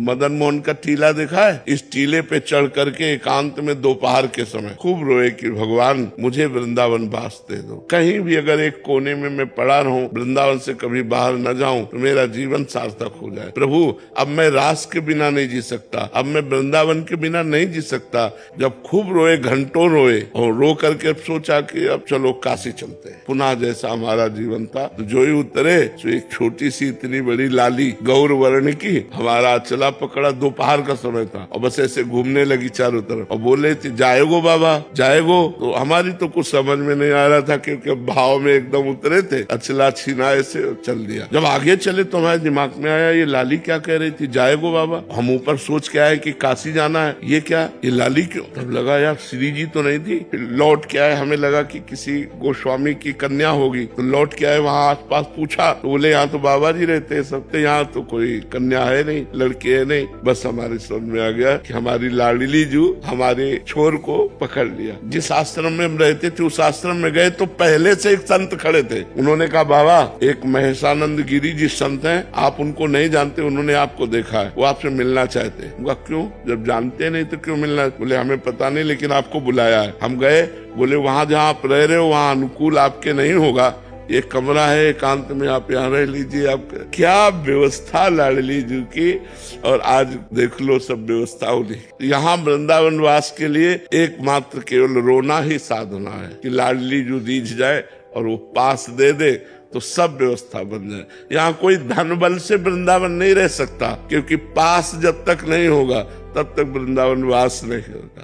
मदन मोहन का टीला देखा है? इस टीले पे चढ़ करके एकांत में दोपहर के समय खूब रोए कि भगवान मुझे वृंदावन वास दे दो। कहीं भी अगर एक कोने में मैं पड़ा रहूं, वृंदावन से कभी बाहर न जाऊं तो मेरा जीवन सार्थक हो जाए। प्रभु अब मैं रास के बिना नहीं जी सकता, अब मैं वृंदावन के बिना नहीं जी सकता। जब खूब रोए, घंटों रोए, और रो करके अब सोचा कि अब चलो काशी चलते हैं। पुनः जैसा हमारा जीवन था, तो जो ही उतरे तो एक छोटी सी इतनी बड़ी लाली गौर वर्ण की हमारा चला पकड़ा। दोपहर का समय था और बस ऐसे घूमने लगी चारों तरफ और बोले थे जाएगो बाबा जाएगो। तो हमारी तो कुछ समझ में नहीं आ रहा था क्योंकि भाव में एकदम उतरे थे। अचला छिनाए से चल दिया। जब आगे चले तो हमारे दिमाग में आया ये लाली क्या कह रही थी, जाएगो बाबा। हम ऊपर सोच के आए कि काशी जाना है, ये क्या, ये लाली क्यों? तब लगा यार श्री जी तो नहीं थी। लौट के आए, हमें लगा कि किसी गोस्वामी की कन्या होगी। तो लौट के आए, वहाँ आसपास पूछा तो बोले यहाँ तो बाबा जी रहते हैं सब, यहाँ तो कोई कन्या है नहीं, लड़की है नहीं। बस हमारे समझ में आ गया कि हमारी लाडली जू हमारे छोर को पकड़ लिया। जिस आश्रम में हम रहते थे उस आश्रम में गए तो पहले से एक संत खड़े थे। उन्होंने कहा बाबा एक महेशानंद गिरी जी संत हैं, आप उनको नहीं जानते, उन्होंने आपको देखा है, वो आपसे मिलना चाहते हैं। क्यों? जब जानते नहीं तो क्यों मिलना? बोले हमें पता नहीं लेकिन आपको बुलाया है। हम गए, बोले वहाँ जहाँ आप रह रहे हो वहाँ अनुकूल आपके नहीं होगा, एक कमरा है एकांत में, आप यहाँ रह लीजिए। आप क्या व्यवस्था लाडली जी की, और आज देख लो सब व्यवस्था होगी। यहाँ वृंदावन वास के लिए एकमात्र केवल रोना ही साधना है कि लाडली जी दीज जाए और वो पास दे दे तो सब व्यवस्था बन जाए। यहाँ कोई धन बल से वृंदावन नहीं रह सकता, क्योंकि पास जब तक नहीं होगा तब तक वृंदावन वास नहीं होगा।